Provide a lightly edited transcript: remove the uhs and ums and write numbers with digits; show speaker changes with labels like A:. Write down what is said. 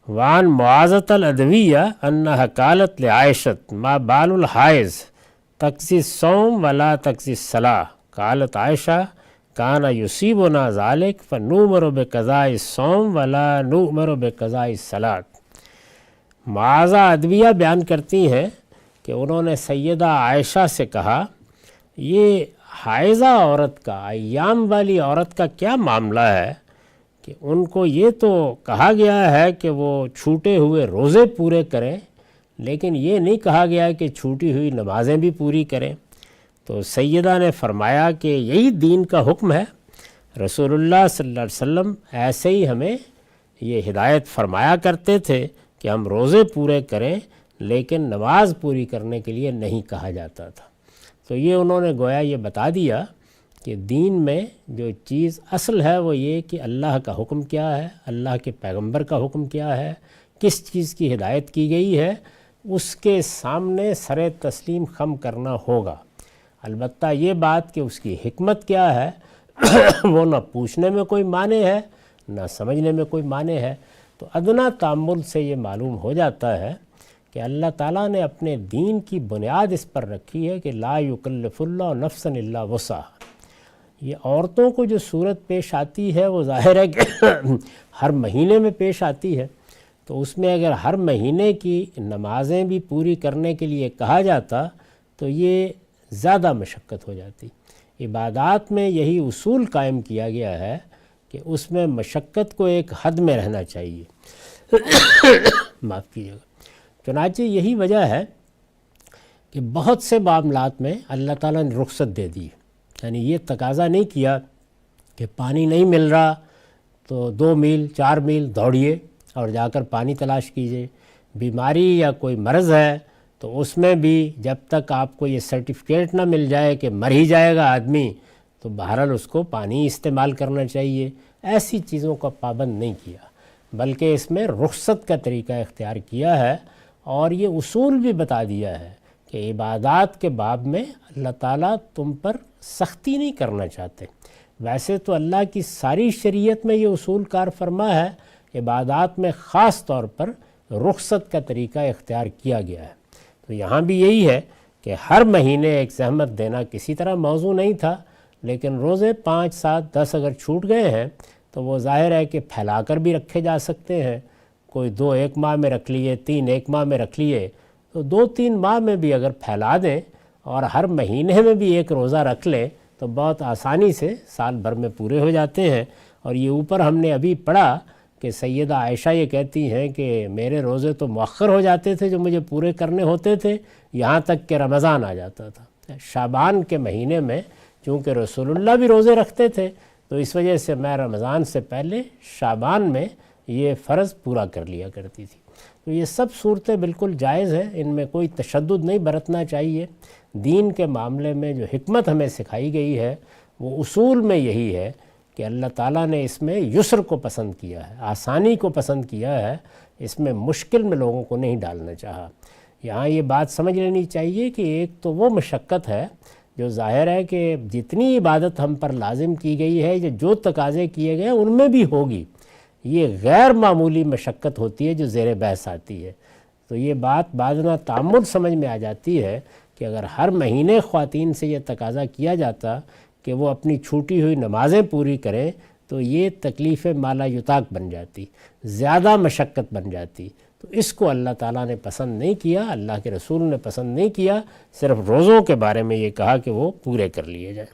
A: وعن معاذۃ العدویہ انہا قالت لعائشۃ ما بال الحائض تقضی الصوم ولا تقضی الصلاۃ قالت عائشہ کان یصیبنا ذلک فنؤمر بقضاء الصوم ولا نؤمر بقضاء الصلاۃ۔ معاذہ عدویہ بیان کرتی ہیں کہ انہوں نے سیدہ عائشہ سے کہا یہ حائضہ عورت کا، ایام والی عورت کا کیا معاملہ ہے کہ ان کو یہ تو کہا گیا ہے کہ وہ چھوٹے ہوئے روزے پورے کریں، لیکن یہ نہیں کہا گیا کہ چھوٹی ہوئی نمازیں بھی پوری کریں۔ تو سیدہ نے فرمایا کہ یہی دین کا حکم ہے، رسول اللہ صلی اللہ علیہ وسلم ایسے ہی ہمیں یہ ہدایت فرمایا کرتے تھے کہ ہم روزے پورے کریں، لیکن نماز پوری کرنے کے لیے نہیں کہا جاتا تھا۔ تو یہ انہوں نے گویا یہ بتا دیا کہ دین میں جو چیز اصل ہے وہ یہ کہ اللہ کا حکم کیا ہے، اللہ کے پیغمبر کا حکم کیا ہے، کس چیز کی ہدایت کی گئی ہے، اس کے سامنے سر تسلیم خم کرنا ہوگا۔ البتہ یہ بات کہ اس کی حکمت کیا ہے وہ نہ پوچھنے میں کوئی معنی ہے نہ سمجھنے میں کوئی معنی ہے۔ تو ادنا تأمل سے یہ معلوم ہو جاتا ہے کہ اللہ تعالیٰ نے اپنے دین کی بنیاد اس پر رکھی ہے کہ لا یکلف اللہ نفسا الا وسعہا۔ یہ عورتوں کو جو صورت پیش آتی ہے وہ ظاہر ہے کہ ہر مہینے میں پیش آتی ہے، تو اس میں اگر ہر مہینے کی نمازیں بھی پوری کرنے کے لیے کہا جاتا تو یہ زیادہ مشقت ہو جاتی۔ عبادات میں یہی اصول قائم کیا گیا ہے کہ اس میں مشقت کو ایک حد میں رہنا چاہیے معاف کیجیے گا۔ چنانچہ یہی وجہ ہے کہ بہت سے معاملات میں اللہ تعالیٰ نے رخصت دے دی، یعنی یہ تقاضا نہیں کیا کہ پانی نہیں مل رہا تو 2 میل 4 میل دوڑیے اور جا کر پانی تلاش کیجیے۔ بیماری یا کوئی مرض ہے تو اس میں بھی جب تک آپ کو یہ سرٹیفکیٹ نہ مل جائے کہ مر ہی جائے گا آدمی تو بہرحال اس کو پانی استعمال کرنا چاہیے، ایسی چیزوں کا پابند نہیں کیا، بلکہ اس میں رخصت کا طریقہ اختیار کیا ہے، اور یہ اصول بھی بتا دیا ہے کہ عبادات کے باب میں اللہ تعالیٰ تم پر سختی نہیں کرنا چاہتے۔ ویسے تو اللہ کی ساری شریعت میں یہ اصول کار فرما ہے، عبادات میں خاص طور پر رخصت کا طریقہ اختیار کیا گیا ہے۔ تو یہاں بھی یہی ہے کہ ہر مہینے ایک زحمت دینا کسی طرح موضوع نہیں تھا، لیکن روزے 5 7 10 اگر چھوٹ گئے ہیں تو وہ ظاہر ہے کہ پھیلا کر بھی رکھے جا سکتے ہیں، کوئی 2 ایک ماہ میں رکھ لیے، 3 ایک ماہ میں رکھ لیے، تو 2 3 ماہ میں بھی اگر پھیلا دیں اور ہر مہینے میں بھی ایک روزہ رکھ لیں تو بہت آسانی سے سال بھر میں پورے ہو جاتے ہیں۔ اور یہ اوپر ہم نے ابھی پڑھا کہ سیدہ عائشہ یہ کہتی ہیں کہ میرے روزے تو مؤخر ہو جاتے تھے جو مجھے پورے کرنے ہوتے تھے، یہاں تک کہ رمضان آ جاتا تھا۔ شعبان کے مہینے میں چونکہ رسول اللہ بھی روزے رکھتے تھے تو اس وجہ سے میں رمضان سے پہلے شعبان میں یہ فرض پورا کر لیا کرتی تھی۔ تو یہ سب صورتیں بالکل جائز ہیں، ان میں کوئی تشدد نہیں برتنا چاہیے۔ دین کے معاملے میں جو حکمت ہمیں سکھائی گئی ہے وہ اصول میں یہی ہے کہ اللہ تعالیٰ نے اس میں یسر کو پسند کیا ہے، آسانی کو پسند کیا ہے، اس میں مشکل میں لوگوں کو نہیں ڈالنا چاہا۔ یہاں یہ بات سمجھ لینی چاہیے کہ ایک تو وہ مشقت ہے جو ظاہر ہے کہ جتنی عبادت ہم پر لازم کی گئی ہے جو تقاضے کیے گئے ان میں بھی ہوگی، یہ غیر معمولی مشقت ہوتی ہے جو زیر بحث آتی ہے۔ تو یہ بات بعضنا تعمد سمجھ میں آ جاتی ہے کہ اگر ہر مہینے خواتین سے یہ تقاضا کیا جاتا کہ وہ اپنی چھوٹی ہوئی نمازیں پوری کریں تو یہ تکلیف مالا یطاق بن جاتی، زیادہ مشقت بن جاتی۔ تو اس کو اللہ تعالیٰ نے پسند نہیں کیا، اللہ کے رسول نے پسند نہیں کیا، صرف روزوں کے بارے میں یہ کہا کہ وہ پورے کر لیے جائیں۔